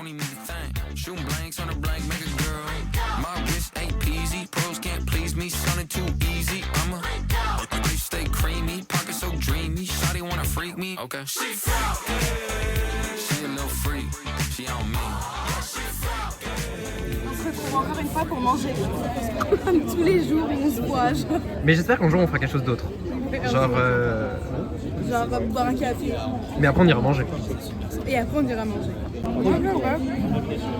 don't even need to think. Shooting blanks on a blank, make a girl. My wrist ain't peasy, pros can't please me, sounding too easy. I'm a stay creamy, pocket so dreamy. Shawty wanna freak me, okay. She a little freak, she on me. On se retrouve encore une fois pour manger. Comme tous les jours, on se voit. Mais j'espère qu'un jour on fera quelque chose d'autre. Genre on va boire un café. Mais après on ira manger. Et après on ira manger. Ouais.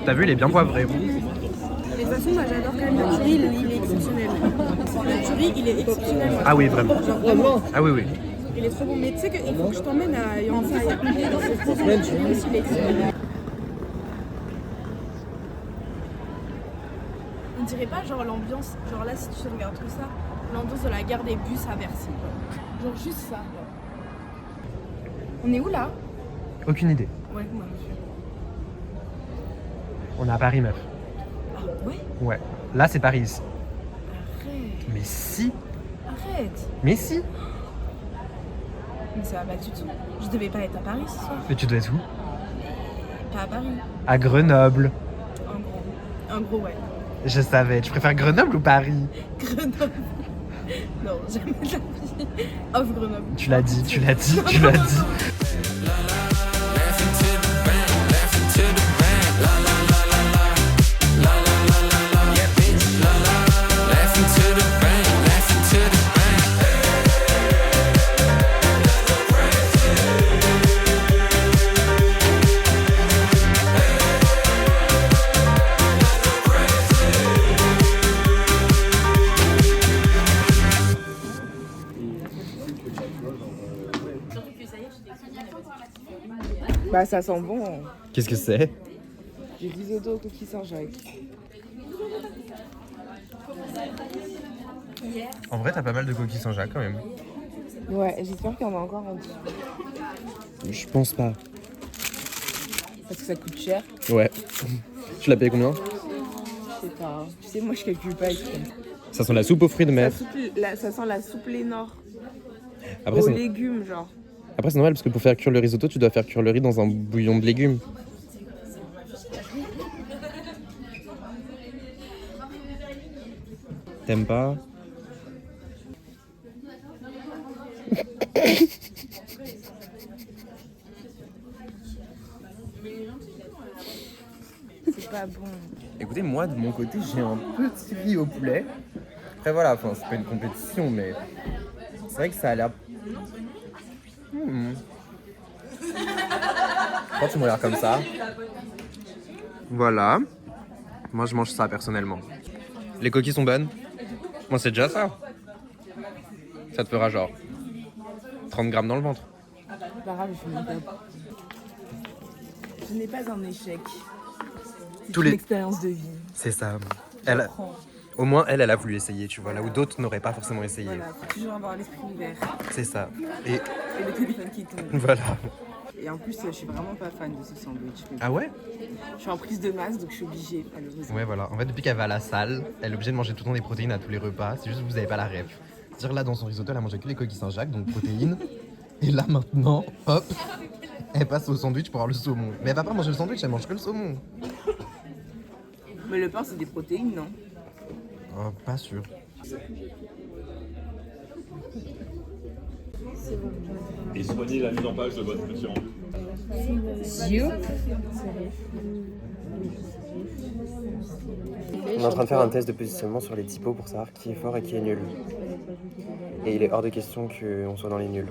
T'as vu, il est bien poivré. De toute façon, moi j'adore quand même le curry, il est exceptionnel. Le curry, il est exceptionnel. Ah oui, vraiment. Genre vraiment. Ah oui. Il est trop bon. Mais tu sais qu'il faut que je t'emmène à Yansaya. Dans cette maison, le curry aussi, il est exceptionnel. On dirait pas genre l'ambiance, genre là si tu regardes tout ça, l'ambiance de la gare des bus à Bercy. Genre juste ça. On est où là? Aucune idée. Ouais, moi aussi. On est à Paris, meuf. Ah ouais? Ouais. Là, c'est Paris. Arrête. Mais si. Arrête. Mais si. Mais ça va pas du tout. Je devais pas être à Paris ce soir. Mais tu dois être où? Pas à Paris. À Grenoble. En gros, ouais. Je savais. Tu préfères Grenoble ou Paris? Grenoble. Non, jamais de la vie. Off Grenoble. Tu l'as dit. Bah ça sent bon. Qu'est-ce que c'est? Du risotto aux coquilles Saint-Jacques. En vrai, t'as pas mal de coquilles Saint-Jacques quand même. Ouais, j'espère qu'il y en a encore en dessous. Je pense pas. Parce que ça coûte cher. Ouais. Tu l'as payé combien? Je sais pas. Tu sais, moi je calcule pas exprès. Ça sent la soupe aux fruits de mer. Ça sent la soupe Lénore. Après, aux légumes, genre. Après, c'est normal parce que pour faire cuire le risotto, tu dois faire cuire le riz dans un bouillon de légumes. T'aimes pas? C'est pas bon. Écoutez, moi de mon côté, j'ai un petit riz au poulet. Après voilà, enfin, c'est pas une compétition, mais c'est vrai que ça a l'air. Quand tu me regardes comme ça, voilà. Moi, je mange ça personnellement. Les coquilles sont bonnes. Moi, c'est déjà ça. Ça te fera genre 30 grammes dans le ventre. C'est pas grave, je n'ai pas. Ce n'est pas un échec. C'est une expérience de vie. C'est ça. Elle, au moins, elle a voulu essayer, tu vois, là où d'autres n'auraient pas forcément essayé. Voilà, faut toujours avoir l'esprit ouvert. C'est ça. Et le téléphone qui tombe. voilà. Et en plus, je suis vraiment pas fan de ce sandwich. Ah ouais? Je suis en prise de masse, donc je suis obligée, malheureusement. Ouais, voilà. En fait, depuis qu'elle va à la salle, elle est obligée de manger tout le temps des protéines à tous les repas. C'est juste que vous avez pas la ref. C'est-à-dire là, dans son risotto, elle a mangé que les coquilles Saint-Jacques, donc protéines. Et là, maintenant, hop, elle passe au sandwich pour avoir le saumon. Mais elle va pas manger le sandwich, elle mange que le saumon. Mais le pain, c'est des protéines, non? Oh, pas sûr. Et soignez la mise en page de votre petit rendu. On est en train de faire un test de positionnement sur les typos pour savoir qui est fort et qui est nul. Et il est hors de question qu'on soit dans les nuls.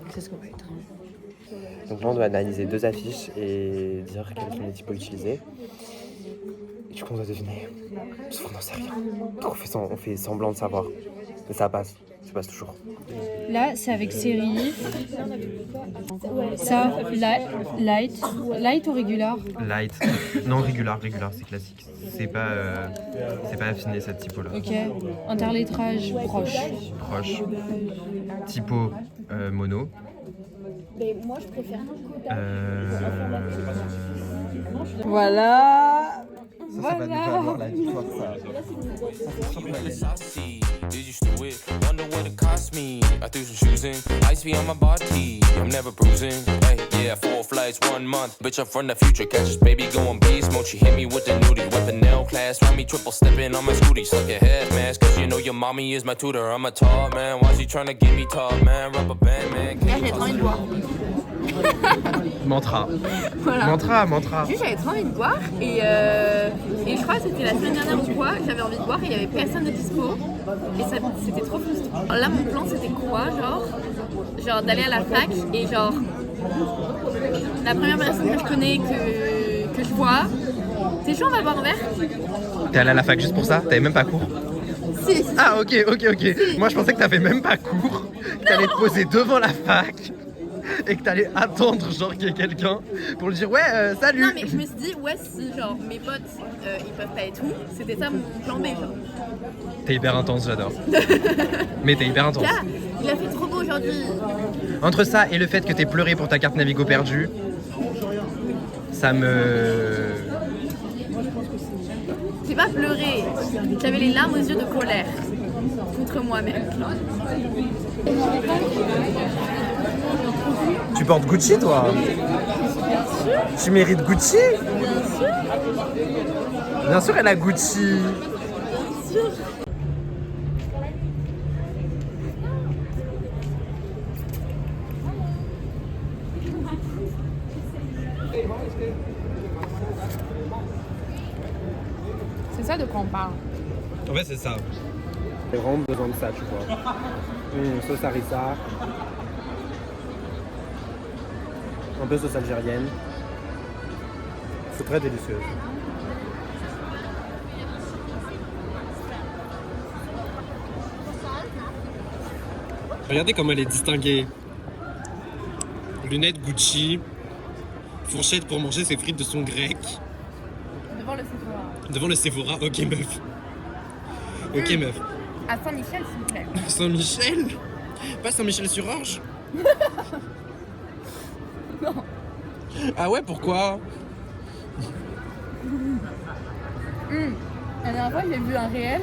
C'est ce qu'on va être. Donc là, on doit analyser 2 affiches et dire quels sont les typos utilisés. Et du coup, on doit deviner. Sauf qu'on n'en sait rien. Donc on fait semblant de savoir. Mais ça passe toujours. Là, c'est avec série. Ça, light ou régular? Light. Non, régular, c'est classique. C'est pas affiné cette typo-là. Ok. Interlettrage proche. Typo mono. Mais moi, je préfère. Voilà. Ça va nous valoir la victoire, ça. Did you stew it? Wonder what it cost me. I threw some shoes in, ice be on my body. I'm never bruising. Hey, yeah, 4 flights, 1 month. Bitch, I'm from the future. Catch this baby going beast mode. She hit me with the nudie. Weapon nail class. Round me triple stepping on my scooty. Suck your head, man. Cause you know your mommy is my tutor. I'm a tall man. Why she tryna get me tall, man? Rubber band, man. Là, j'avais trop envie de boire. Mantra. Voilà. Mantra. Juste, j'avais trop envie de boire et je crois que c'était la semaine dernière ou quoi, j'avais envie de boire et il n'y avait personne de dispo et ça, c'était trop frustrant. Alors là, mon plan, c'était quoi, genre d'aller à la fac et genre la première personne que je connais, que je vois, t'es chaud, on va boire un verre? T'es allé à la fac juste pour ça? T'avais même pas cours? Si. Ah ok. Moi je pensais que t'avais même pas cours, que t'allais te poser devant la fac et que t'allais attendre genre qu'il y ait quelqu'un pour lui dire ouais salut. Non mais je me suis dit ouais si genre mes potes ils peuvent pas et tout, c'était ça mon plan B genre. T'es hyper intense, j'adore. Mais t'es hyper intense. Là, il a fait trop beau aujourd'hui. Entre ça et le fait que t'aies pleuré pour ta carte Navigo perdue, ça me... J'ai pas pleuré, j'avais les larmes aux yeux de colère contre moi-même. Tu portes Gucci toi? Tu mérites Gucci? Bien sûr elle a Gucci. C'est ça de quoi on parle. En fait c'est ça. J'ai vraiment besoin de ça tu vois. Sauce harissa. Un peu sauce algérienne. C'est très délicieux. Regardez comment elle est distinguée. Lunettes Gucci. Fourchette pour manger ses frites de son grec. Devant le Sephora. Devant le Sephora, ok meuf. Ok meuf. À Saint-Michel s'il vous plaît. Saint-Michel? Pas Saint-Michel-sur-Orge? Non. Ah ouais, pourquoi? La dernière fois j'ai vu un réel,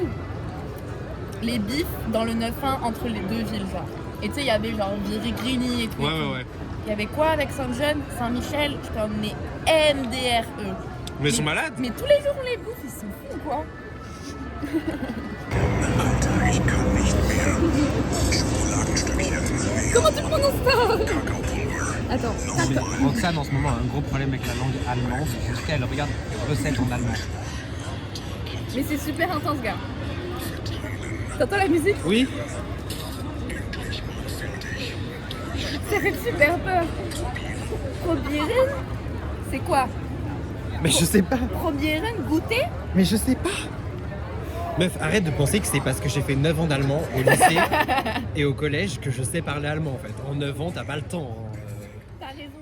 les bifs dans le 9-1 entre les deux villes genre. Et tu sais il y avait genre Viry-Grigny et tout. Ouais. Il y avait quoi avec Saint-Jean, Saint-Michel, je t'ai emmené MDRE. Mais ils sont malades? Mais tous les jours on les bouffe, ils sont fous ou quoi? Comment tu prononces ça? Attends. Roxane en ce moment a un gros problème avec la langue allemande, jusqu'à elle regarde les recettes en allemand. Mais c'est super intense gars. T'entends la musique? Oui. Ça fait super peur. Probieren? C'est quoi? Mais je sais pas. Probieren? Goûter? Mais je sais pas. Meuf, arrête de penser que c'est parce que j'ai fait 9 ans d'allemand au lycée et au collège que je sais parler allemand en fait. En 9 ans, t'as pas le temps. T'as raison.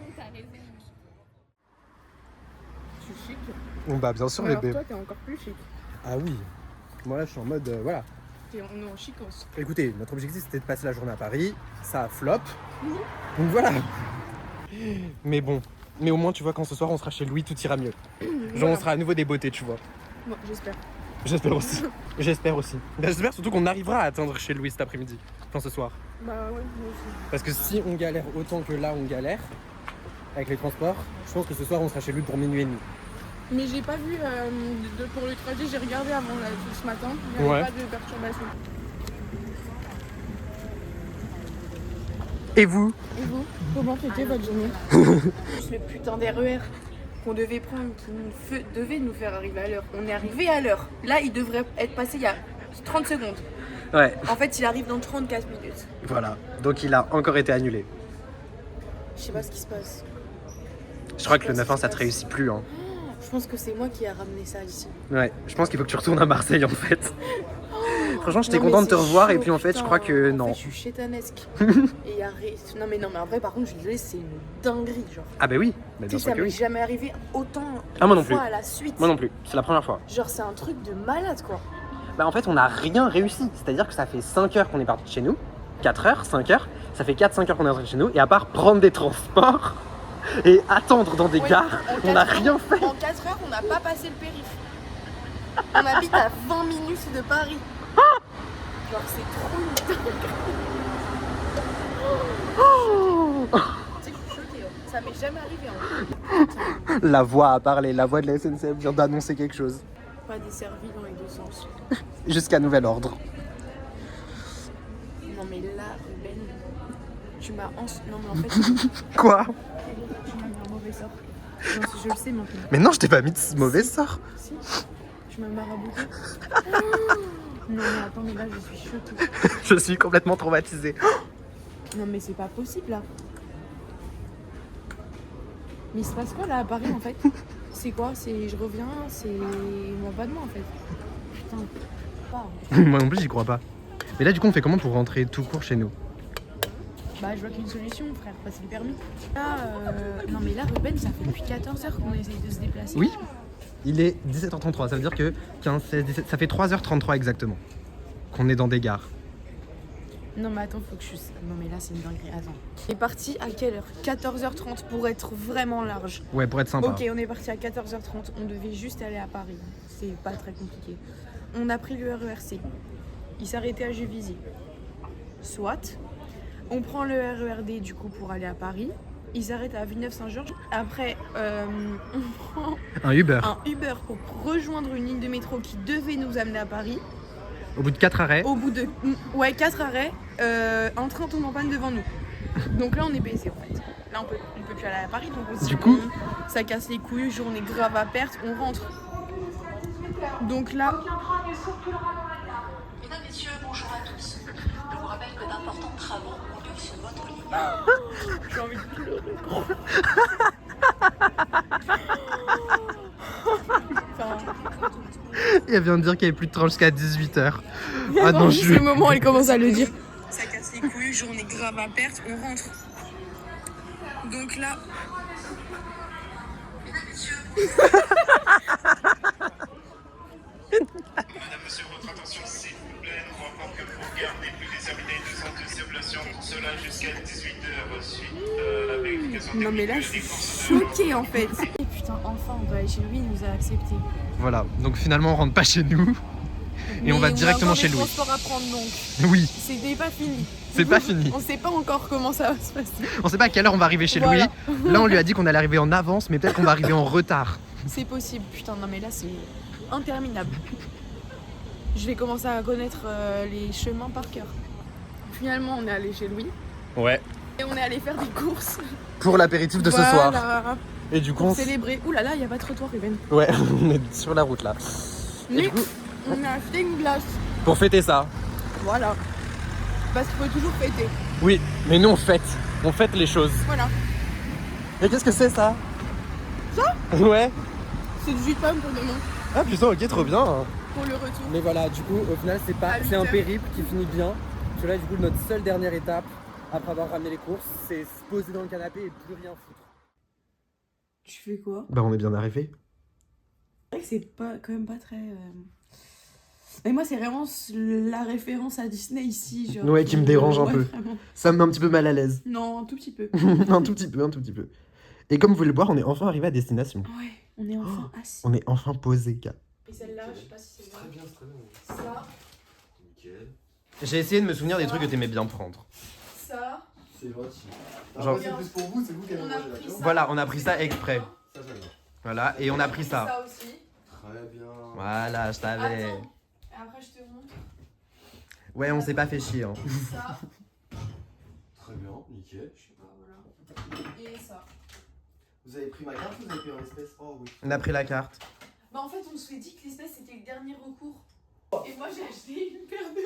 Je suis chic. Bon bah bien sûr Alors bébé. toi t'es encore plus chic. Ah oui. Moi là je suis en mode voilà. On est en chicos. Écoutez, notre objectif c'était de passer la journée à Paris. Ça a flop. Donc voilà. Mais bon. Mais au moins tu vois quand ce soir on sera chez Louis tout ira mieux. Genre on sera à nouveau des beautés tu vois. Bon, j'espère. J'espère aussi. J'espère surtout qu'on arrivera à atteindre chez Louis cet après-midi. Enfin ce soir. Bah ouais, moi aussi. Parce que si on galère autant que là on galère avec les transports, je pense que ce soir on sera chez lui pour minuit et demi. Mais j'ai pas vu pour le trajet, j'ai regardé avant là, ce matin. Il n'y avait pas de perturbation. Et vous? Et vous? Comment c'était votre journée? Le putain d'RER qu'on devait prendre, qui devait nous faire arriver à l'heure. On est arrivé à l'heure. Là, il devrait être passé il y a 30 secondes. Ouais. En fait, il arrive dans 34 minutes. Voilà. Donc il a encore été annulé. Je sais pas ce qui se passe. Je crois que le 9-1 ça te réussit plus hein. Je pense que c'est moi qui ai ramené ça ici. Ouais. Je pense qu'il faut que tu retournes à Marseille en fait. Franchement, j'étais Non, mais content de te c'est revoir et chaud, puis en fait, putain. je crois que En non. fait, je suis chétanesque. Et non mais en vrai, par contre, je suis désolée, c'est une dinguerie, genre. Ah bah oui, bah, bien Tu sais, sûr ça que m'est oui. jamais arrivé autant Ah, moi de non plus. fois à la suite. Moi non plus, c'est la première fois. Genre, c'est un truc de malade, quoi. Bah en fait, on n'a rien réussi. C'est-à-dire que ça fait 5 heures qu'on est parti de chez nous. 4 heures, 5 heures. Ça fait 4-5 heures qu'on est rentré de chez nous. Et à part prendre des transports et attendre dans des Ouais, gares, en on n'a 4 rien fait. En 4 heures, on n'a pas passé le périph'. On habite à 20 minutes de Paris. Genre c'est trop une dingue. Tu sais que je suis choquée, hein. Ça m'est jamais arrivé en fait. La voix a parlé, la voix de la SNCF vient d'annoncer quelque chose. Pas desservi dans les deux sens. Jusqu'à nouvel ordre. Non mais là, Ruben, tu m'as Non mais en fait, Quoi? tu m'as mis un mauvais sort. Non, je le sais maintenant. Mais non, je t'ai pas mis de mauvais sort. Si, tu m'as marabouté. Non mais attends, mais là je suis choquée. Je suis complètement traumatisée. Non mais c'est pas possible là. Mais il se passe quoi là à Paris en fait? C'est quoi? C'est je reviens, c'est moi pas de moi en fait. Putain. Pas. Moi non plus, j'y crois pas. Mais là, du coup, on fait comment pour rentrer tout court chez nous? Bah je vois qu'une solution frère, passer le permis. Là, non mais là Ruben, ça fait depuis 14h qu'on essaye de se déplacer. Oui. Il est 17h33, ça veut dire que 15, 16, 17, ça fait 3h33 exactement qu'on est dans des gares. Non mais attends, faut que je... Non mais là c'est une dinguerie, attends. On est parti à quelle heure? 14h30 pour être vraiment large. Ouais, pour être sympa. Ok, on est parti à 14h30, on devait juste aller à Paris. C'est pas très compliqué. On a pris le RERC. Il s'arrêtait à Juvisy. Soit. On prend le RERD du coup pour aller à Paris. Il s'arrête à Villeneuve-Saint-Georges. Après, on prend Un Uber. un Uber pour rejoindre une ligne de métro qui devait nous amener à Paris. Au bout de 4 arrêts. Au bout de 4 arrêts, un train tombe en panne devant nous. Donc là on est baisé en fait. Là on peut plus aller à Paris, donc on se dit, Du coup, ça casse les couilles, journée grave à perte, on rentre. Donc là, Mesdames, Messieurs, bonjour à tous. Je vous rappelle que d'importants travaux ont lieu sur votre ligne. j'ai envie de pleurer. Enfin, elle vient de dire qu'il n'y avait plus de train jusqu'à 18h. Ah non, non, juste le moment, elle commence à le dire. Ça casse les couilles, journée grave à perte, on rentre. Donc là. Madame, monsieur, votre attention s'il vous plaît. Nous rappelons que pour garder plus déterminé de centres de circulation, cela jusqu'à 18h suite la vérification Non mais là je suis choquée en fait. Et putain, enfin on va aller chez lui, il nous a accepté. Voilà, donc finalement on rentre pas chez nous. Et on va directement chez Louis. On a encore des transports à prendre donc. Oui, C'était pas fini. c'est pas fini. On sait pas encore comment ça va se passer. On sait pas à quelle heure on va arriver chez Voilà. Louis. Là on lui a dit qu'on allait arriver en avance, mais peut-être qu'on va arriver en retard. C'est possible, putain, non mais là c'est interminable. Je vais commencer à connaître les chemins par cœur. Finalement on est allé chez Louis. Ouais. Et on est allé faire des courses. Pour l'apéritif de ce soir. Voilà. Et du coup Pour on célébrer. Ouh là là, il y a pas de trottoir, Ruben. Ouais, on est sur la route là. Et Mais du coup, on a acheté une glace. pour fêter ça. Voilà. Parce qu'il faut toujours fêter. Oui, mais nous on fête les choses. Voilà. Et qu'est-ce que c'est ça? Ça? Ouais. C'est du jus de pomme pour demain. Ah putain, ok, trop bien. Pour le retour. Mais voilà, du coup, au final, c'est À un 8 heures. périple qui finit bien. Parce que là, du coup, notre seule dernière étape, après avoir ramené les courses, c'est se poser dans le canapé et plus rien foutre. Tu fais quoi? Bah on est bien arrivé. C'est vrai que c'est pas, quand même pas très... Mais moi, c'est vraiment la référence à Disney ici. Genre, Ouais, qui me dérange un ouais, peu. Vraiment. Ça me met un petit peu mal à l'aise. Non, un tout petit peu. un tout petit peu, un tout petit peu. Et comme vous voulez le voir, on est enfin arrivé à destination. Ouais, on est enfin assis. On est enfin posé, gars. Et celle-là, je sais pas si c'est Très bien, c'est très bien. ça, J'ai essayé de me souvenir des trucs que t'aimais bien prendre. ça. C'est gentil. Genre- Après, c'est plus pour vous, c'est vous qui avez On a mangé pris là. ça. Voilà, on a pris ça exprès. Ça, j'adore. Voilà, et on a pris ça. Ça aussi. Très bien. Voilà, je t'avais. Attends. Et après, je te montre Ouais, on s'est pas fait chier. Hein. ça. Très bien, nickel. Voilà. Et ça. Vous avez pris ma carte ou vous avez pris en espèces? Oh oui. On a pris la carte. Bah, en fait, on se fait dit que l'espèce c'était le dernier recours. Et moi, j'ai acheté une paire de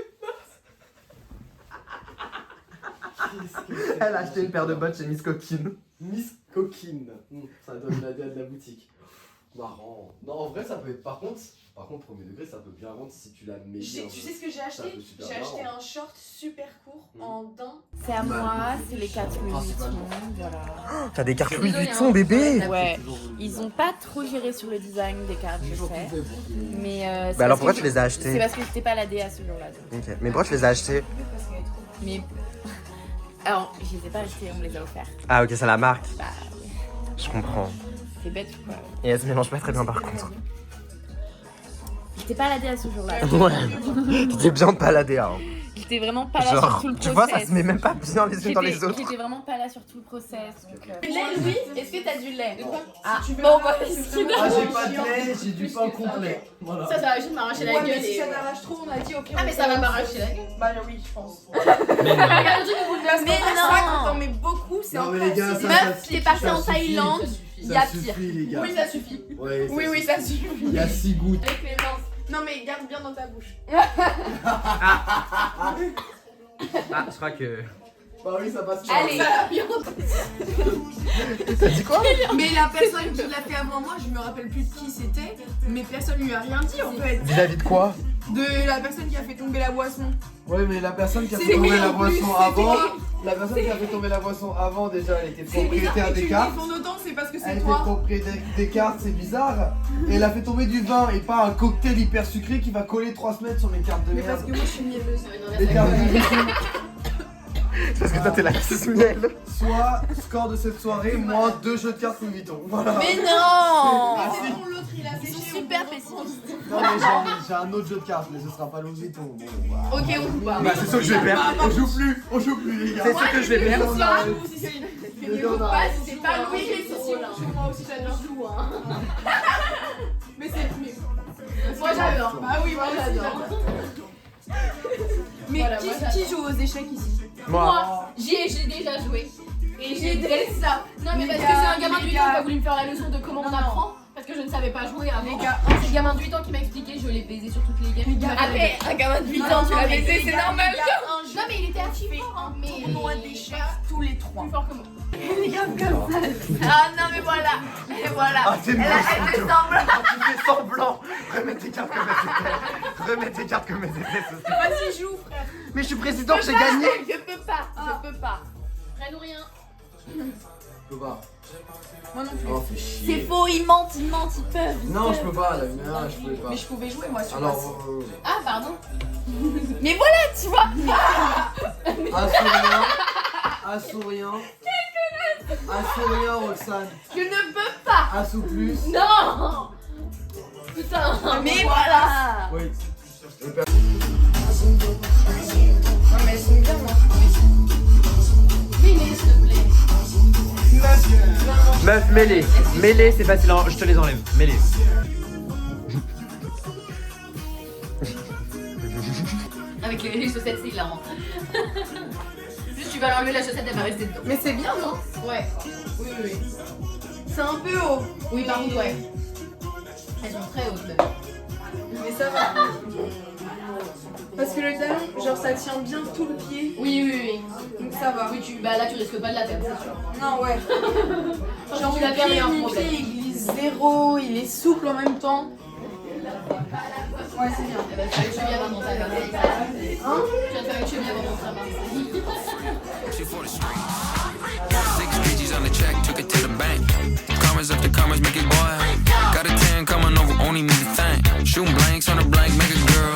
Elle a acheté une paire de bottes chez Miss Coquine. Miss Coquine. Ça donne la de la boutique. Marrant. Non, en vrai, ça peut être. Par contre, premier degré, ça peut bien rendre si tu la mets bien. Tu sais ce que j'ai Ça acheté? peut super J'ai bien acheté rendre. un short super court Mhm. en daim. C'est à moi, c'est les 4 Louis Vuitton, voilà. T'as des cartes Louis Désolée, Vuitton, hein. bébé. Ouais, ils ont pas trop géré sur le design des cartes, je sais. Mais c'est Bah alors parce pourquoi que tu les as C'est achetés? parce que j'étais pas à la DA ce jour-là. donc. Ok, mais pourquoi tu les as achetés? Mais. Alors, je les ai pas achetés, on me les a offerts. Ah ok, c'est la marque. Bah, Je comprends. c'est bête quoi. Et elle se mélange pas très bien par contre. J'étais pas baladée à ce jour-là. Ouais. T'étais bien baladé, hein. J'étais vraiment pas là sur Genre, tout le tu process. vois, ça se met même pas bien les unes dans les autres. J'étais vraiment pas là sur tout le process. Du lait, Louis? Est-ce que t'as du lait? Ah, Bon, bah, Ah, j'ai pas de lait, j'ai du pain complet. Voilà. ça va juste m'arracher la Ouais, gueule. mais si et- ça t'arrache trop, on a dit ok. Ah, mais ça va m'arracher la gueule. Bah oui, je pense. Mais non. Regarde le truc au bout de la Mais semaine. non, quand t'en mets beaucoup, c'est Non, un mais peu les gars, acide. ça Meuf, t'es partie ça en suffit. Thaïlande, il y a Ça pire. suffit, les gars. Oui, ça suffit. Ouais, Oui, ça suffit. Il y a 6 gouttes. Avec les blancs. Non, mais garde bien dans ta bouche. Ah, je crois que. Bah oui, ça passe. Allez. T'as dit quoi? Mais la personne qui l'a fait avant moi, je me rappelle plus de qui c'était, mais personne lui a rien dit en fait. Vis-à-vis de quoi? De la personne qui a fait tomber la boisson. Ouais, mais la personne qui a C'est fait tomber lui, la en plus, boisson c'est avant, toi. la personne qui a fait tomber la boisson avant, déjà, elle était C'est bizarre propriétaire que des tu cartes. défends autant, c'est parce que Elle c'est était toi. propriétaire des cartes, c'est bizarre. Et elle a fait tomber du vin et pas un cocktail hyper sucré qui va coller 3 semaines sur mes cartes de Mais merde. parce que moi je suis mielleuse. Les cartes de merde. C'est parce que toi t'es la petite miel. Soit, score de cette soirée, moins 2 jeux de cartes Louis Vuitton. Voilà. Mais non. Ah, C'est si. bon, l'autre il a Ils sont séché. super pessimistes. Non, mais j'ai un autre jeu de cartes, mais ce sera pas Louis Vuitton. Bon, bah. Ok, on joue pas. Bah c'est sûr que je vais perdre. On joue plus, les gars. C'est sûr que je vais perdre. On Soit arrête. joue aussi Céline. Les gars, on arrête. C'est pas Louis qui est ici. Moi aussi j'adore. Joue, hein. Mais c'est mieux. Moi j'adore. Bah oui, moi j'adore. Mais Voilà, qui, moi, j'adore. qui joue aux échecs ici? Moi, j'ai déjà joué. Et j'ai détesté ça. Non, mais Les parce que gars, c'est un gamin de les 8 ans qui gars. a voulu me faire la leçon de comment on apprend. Parce que je ne savais pas jouer avant. Les gars, C'est le gamin de 8 ans qui m'a expliqué, je l'ai baisé sur toutes les games. Les gars, Après, un gamin de 8 Non, ans, tu non, l'as mais baisé, les c'est gars, normal. les gars, un jeu Non, mais il était archi fort, hein. Mais. tournoi d'échecs tous les trois. Plus fort que moi. Ah non mais voilà. Et voilà. Ah t'es moche. Elle fait semblant. Tu fais semblant. Remets tes cartes comme elles étaient. Remets tes cartes comme elles étaient. ce serait- Vas-y joue frère. Mais je suis président, j'ai gagné. Je peux pas, je peux pas. Rien ou rien. Je peux pas. Moi non plus. Oh, fais chier. C'est faux, ils mentent, ils peuvent. Non, je peux pas, la lumière, je pouvais pas. Mais je pouvais jouer moi sur Alors, Ah, pardon. Mais voilà, tu vois. un souriant. Un souriant, Roxane. Je ne peux pas. Un sous plus. Non. Putain. Mais voilà. Oui. Ouais mais elles sont bien moi. Oui, mais s'il te plaît. Meuf, mêlée. Mêlée, c'est facile, hein, je te les enlève. Mêlée. Avec les chaussettes, c'est hilarant. Juste, tu vas l'enlever la chaussette, elle va rester dedans. Mais c'est bien non? Ouais. Oui, oui, oui. C'est un peu haut. Oui, par contre, ouais. Elles sont très hautes, même. Mais ça va. Parce que le talon, genre ça tient bien tout le pied. Oui, oui, oui. Donc ça va. Oui, bah là, tu risques pas de la perdre, c'est sûr. Non ouais. Genre tu la perds, il y a un mon problème. pied il glisse zéro, il est souple en même temps. Ouais c'est bien. Eh ben, tu vas le cheville avant de rentrer à Marseille. Hein? Tu vas te faire une cheville avant de rentrer à Marseille. She for the streets. 6 digits on the check, took it to the bank. Commas after commas, make it boy. Got a 10 coming over, only me to thank. Shooting blanks on the blank, make a girl.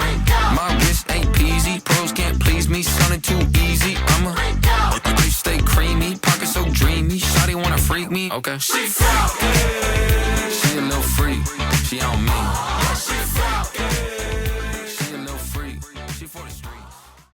My wrist ain't peasy, pros can't please me, sounding too easy. I'm a stay creamy, pocket so dreamy. Shawty wanna freak me, okay. She freaky, she a little freak, she on me.